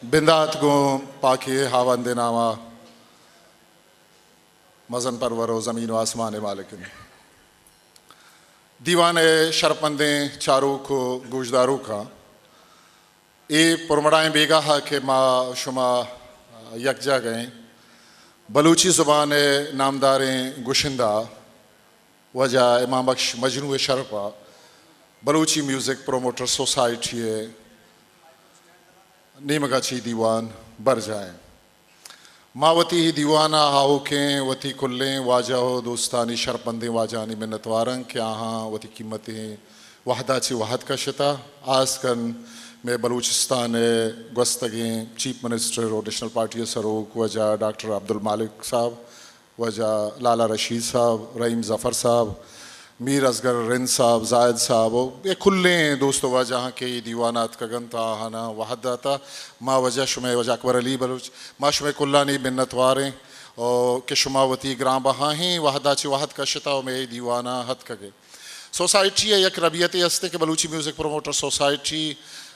बिंदात गो पाके हावंदे नामा मजन परवरो ज़मीन व आसमान मालिकिन दीवाने शरपंदे चारों को गुजदारों का ए पुरमड़ाएँ बेगा हा के माँ शुमा यकजा गए बलूची ज़ुबान नामदारें गुशिंदा वजह इमाम बख्श मजनू शरपा बलूची म्यूज़िक प्रोमोटर सोसाइटी नीमगाची दीवान बर जाए मावती दीवाना हाउ के वती कुल्लें वाजाहो दोस्तानी शरपंदे वाजानी मिन्नतवारंग क्या हाँ वती कीमतें वहदा ची वहद का शता आजकल में बलूचिस्तान गस्तगे चीफ मिनिस्टर और नेशनल पार्टी सरोक वजह डॉक्टर अब्दुल मालिक साहब वजह लाला रशीद साहब रहीम ज़फ़र साहब मीर असगर रिन साहब जायद साहब ये खुले दोस्तों वजह के दीवानात कगन था हाना वहदा था माँ वजह शुमे वजह अकबर अली बलूच माँ शुमे कुल्लानी बिन्नतवारें और के शुमावती ग्राम बहाहीं वहदा ची वहद का शता में दीवाना हद कगे सोसाइटी है एक रबियत हस्ते के बलूची म्यूज़िक प्रोमोटर सोसाइटी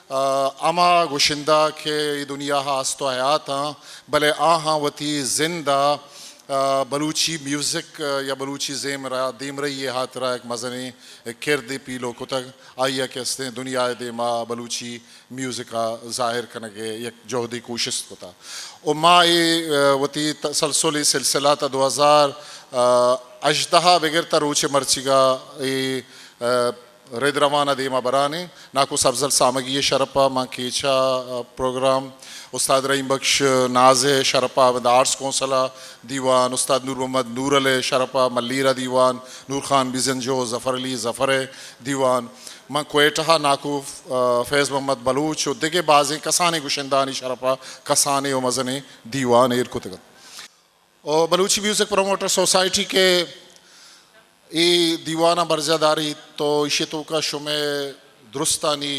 अमा गुशिंदा के दुनिया हास्तो हयात हाँ भले हाँ वती जिंदा बलूची म्यूज़िक या बलूची ज़ेमरा दीम रही है हाथ रहा एक मज़ने किरदे पीलो को तक आइया कैसे दुनिया दे माँ बलूची म्यूज़िक का ज़ाहिर करने के एक जोहदी कोशिश होता और माँ ये वती तसलसली सिलसिला था 2000 अजदहा बगैर तरुचे मर्चिगा ये रेद रवाना देमा बराने नाको सब्ज़ल सामगी शरपा माँ केचा प्रोग्राम उस्ताद रहीम बख्श नाज़े शरपा आर्ट्स कौंसला दीवान उस्ताद नूर मोहम्मद नूर अले शरपा मल्लीरा दीवान नूर खान बिजनजो ज़फ़र अली ज़फ़र दीवान माँ कोयटा नाको फैज़ मोहम्मद बलूच दिगे बाज़े कसाने गुशंदानी शरपा कसाने व मज़ने दीवान एर कुतगत और बलूची म्यूज़िक प्रोमोटर सोसाइटी के ये दीवाना बरजादारी तो इशतों का शुमे दुरुस्तानी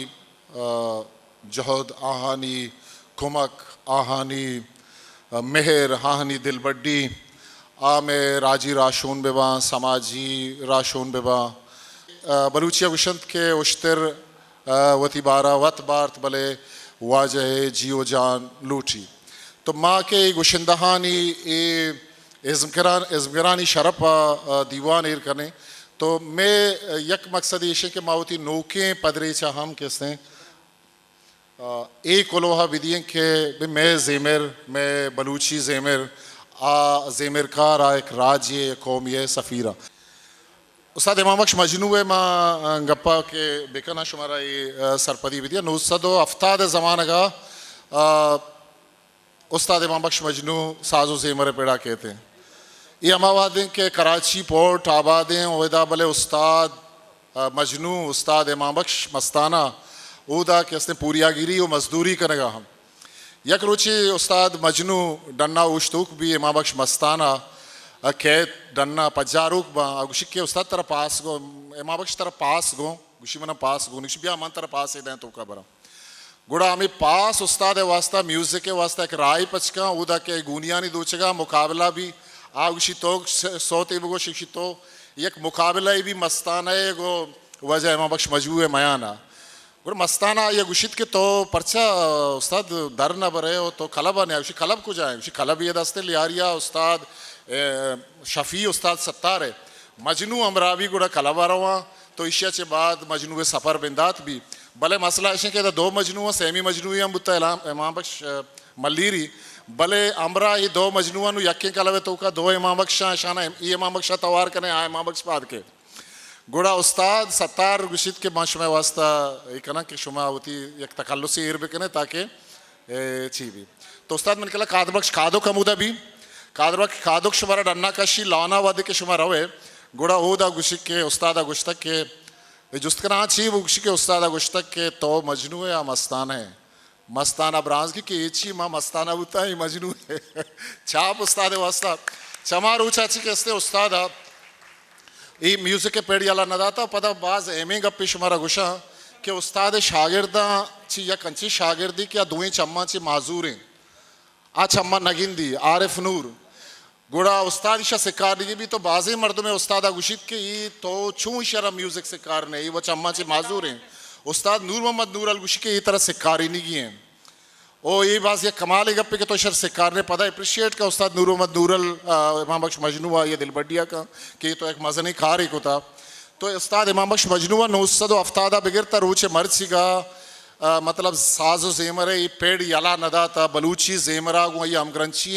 जहद आहानी कुमक आहानी मेहर हाहानी दिल बड्डी आमे राजी राशून बेबा समाजी राशून बेबा बलूचिया गुशंत के उश्तर वती बारा वत बार्त भले वाजह जियो जान लूटी तो माँ के गुशिंदहानी ए इज़मगरानी शरपा दीवान एर करने तो मैं यक मकसद ये के मावती नौके पदरे चाहम कैसे एक लोहा विदियं के मैं ज़ेमर मैं बलूची ज़ेमर ज़ेमर कार एक राज्य कौमिय सफ़ीरा उस्ताद इमाम बख्श मजनू है माँ गप्पा के बेकना शुमारा ये सरपदी विदिया नुसदो अफ्ताद ज़माना का उस्ताद इमाम बख्श मजनू साजो ज़ेमर पेड़ा कहते हैं ये अमावादें के कराची पोर्ट आबादें ओदा भले उस्ताद मजनू उस्ताद इमाम बख्श मस्ताना उदा के उसने पूरियागिरी और मजदूरी करेगा हम यक रुचि उस्ताद मजनू डन्ना उश्तुक भी इमाम बख्श मस्ताना कैद डन्ना पजारुक बा गुशी के उस्ताद तरह पास गो इमाम बख्श तरह पास गो गुशी मना पास गो निश बिया मन तरह पास है तो का बरा गुड़ा हमें पास उस्ताद है वास्ता म्यूज़िक के वास्ता एक राय पचका उदा के गुनिया नहीं दूचेगा मुकाबला भी आगुशी तो सोते बगो शिक्षितो एक मुकाबला भी मस्ताना है गो वजह इमाम बख्श मजबू है मयाना गुड़ मस्ताना ये गुशित के तो परचा उस्ताद दर न बरे हो तो कलब ने उसी कलब को जाए उसी कलब ये दस्ते लियारिया उस्ताद शफ़ी उस्ताद सत्तार है मजनू अमरावी गुड़ा कलब आ रहा तो इशिया के बाद मजनू सफ़र बिंदात भी भले मसला ऐसे के दो मजनू सेमी मजनू हम बुता इमाम बख्श मल्लीरी भले अमरा ये दो मजनुआ यके कलवे तो का दो इमाम बख्शा शाना ये इमाम बख्शा तवार कने आ इमाम बख्श बाद के गुड़ा उस्ताद सत्तार गुशित के माश में वास्ता एक ना कि शुमा होती एक तकल्लुसी एर बेकने ताकि ची भी तो उस्ताद मन कला काद बख्श खादो कमुदा भी काद बख्श खादो शुमारा डन्ना कशी लाना वादे के शुमा रवे गुड़ा ओदा गुशित के उस्तादा गुश्तक के जुस्त कना ची वो गुशित के उस्तादा गुश्तक के तो मजनू है या मस्ताना है मस्ताना ब्रांज की एची माँ मस्ताना बुता ही मजनू है छाप उस्ताद वास्ता चमार ऊँचा ची के अस्ते उस्ताद ये म्यूज़िक के पेड़ याला नदाता पता बाज एमे गप्पी शुमारा गुशा के उस्ताद शागिर्दा ची या कंची शागिर्दी क्या दुएं चम्मा ची माजूरें आ चम्मा नगिंदी आरिफ नूर गुड़ा उस्ताद इशा सिकार भी तो बाज़े मर्द में उस्तादा गुशित के ये तो छू इशारा म्यूज़िक सिकार नहीं वो चम्मा ची माजूरें उस्ताद नूर मोहम्मद नूर अल गुशी के ये तरह सिकारी नहीं हैं ओ ये बात ये कमाल गप्पे के तो शर सिकार ने पता अप्रिशिएट का उस्ताद नूर मोहम्मद नूरल इमाम बख्श मजनुआ ये दिल बड्डिया का कि ये तो एक मजनी कार एक होता तो उस्ताद इमाम बख्श मजनुआ नौसद अफ्तादा बिगिरता रूचे मर्द सीगा मतलब साजो जेमर ये पेड़ यला नदा था बलूची जेमरा गो ये अमग्रंची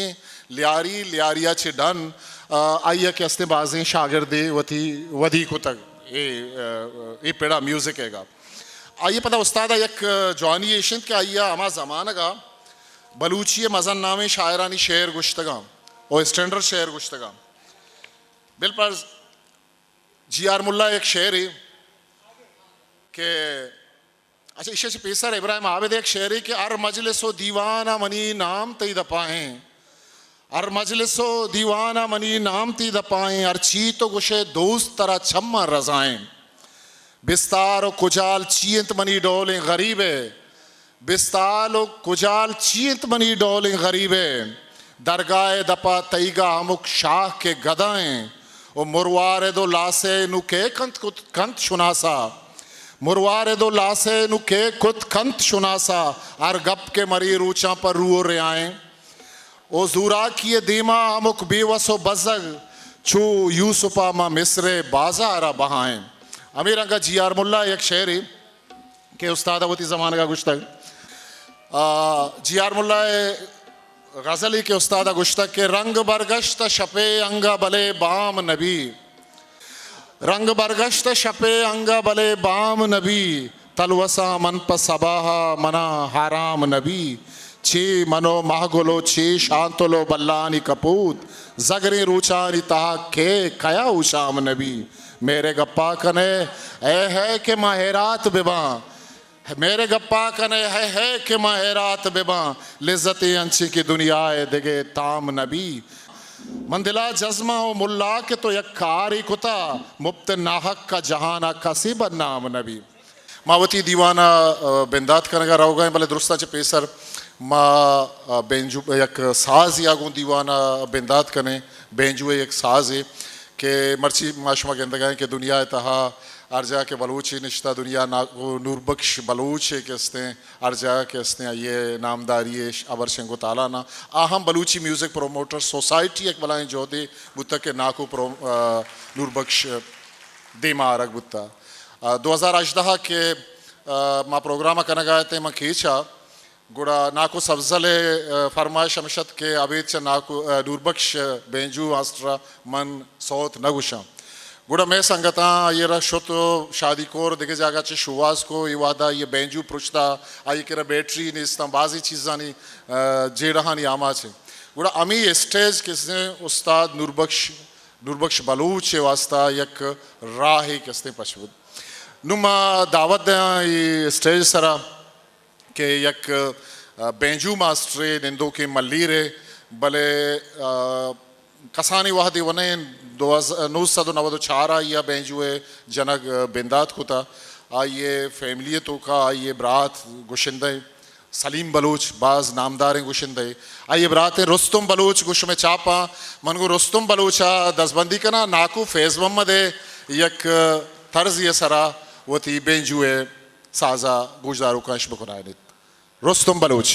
लियारी लियारिया चे डन आइया के अस्ते बाजें शागिर्दे वती वधी को तक ये पेड़ा म्यूजिक हैगा आइए पता उस्ताद एक जवानी एशन के आइया हमा ज़माना का बलूची मज़न नामे शायरानी शेर गुश्तगा और स्टैंडर्ड शेर गुश्तगा बिल पर जी आर मुल्ला एक शेर है कि अच्छा इसे से पेसर इब्राहिम आबिद एक शेर है कि अर मजलिसो दीवाना मनी नाम तई दपाएं अर मजलिसो दीवाना मनी नाम ती दपाएं अर ची तो गुशे दोस्त तरह छम्मा रजाएं बिस्तार कुजाल चींत मनी डोलें गरीबे बिस्तार कुजाल चींत मनी डोलें गरीबे दरगाह दपा तईगा अमुक शाह के गदाएं ओ मुरवारे दो लासे नु के कंत शुनासा मुरवारे दो लासे नु के कुत कंत शुनासा अर गप के मरी रूचा पर रूओ रे आए ओ जूरा किए दीमा अमुक बेवसो बजग छू यूसुफा मा मिसरे बाजारा बहाएं अमीर अंका जी आर मुल्ला एक शेर है कि उस्ताद वती ज़माने का गुश्तक जी आर मुल्ला गज़ल के उस्ताद गुश्तक के रंग बरगश्त शपे अंगा बले बाम नबी रंग बरगश्त शपे अंगा बले बाम नबी तलवसा मन प सबाहा मना हाराम नबी ची मनो महगुलो ची शांतलो बल्लानी कपूत जगरी रूचानी ताहा के कया उशाम नबी मेरे गप्पा कने है कि माहिरात बिबा मेरे गप्पा कने है कि माहिरात बिबा लिज्जती अंशी की दुनिया है दिगे ताम नबी मंदिला जज्मा ओ मुल्ला के तो यक्कारी कुता मुफ्त नाहक का जहाना कसी बदनाम नबी मावती दीवाना बिंदात करेगा रहो गए भले दुरुस्ता चे पेसर माँ बेंजू एक साज या गो दीवाना बिंदात कने बेंजू एक साज है कि मर्ची माशमा के अंदर कि दुनिया तहा अर्जा के बलूची निश्ता दुनिया ना नूरबख्श बलूच के हस्ते अर्जा के हस्ते ये नामदारी अबर शंगो ताला ना आहम बलूची म्यूज़िक प्रोमोटर सोसाइटी एक बलाएं जो दे बुत्ता के नाको प्रो नूरबख्श देमा आरग बुत्ता 2018 के माँ प्रोग्राम करना गए थे माँ खींचा गुड़ा नाको सब्जले फरमाइश अमशत के अबीद च नाको नूरबख्श बेंजू आस्ट्रा मन सौत नगुशा गुड़ा मैं संगता ये रशुत शादी कोर दिखे जागा चे शुवास को ये वादा ये बेंजू पुछता आई के बैटरी ने इस बाजी चीज़ा नहीं जे रहा नहीं आमा चे गुड़ा अमी स्टेज किसने उस्ताद नूरबख्श बलूच वास्ता यक राह किसने पशुद नुमा दावत ये स्टेज सरा के यक बेंजू मास्टरे निंदो के मल्लीरे भले कसानी वाहदी वने 1994 या बेंजुए जनक बिंदात खुता आइए फैमिली तो का आइए बरात गुशिंदे सलीम बलूच बाज नामदार गुशिंदे आइए बरात रुस्तुम बलूच गुश में चापा मन को रुस्तुम बलूचा दसबंदी कना नाकू फेज मदे यक तर्ज ये सरा वती बेंजुए साजा गुजदारू का बकुनायनित रुस्तुम बलूच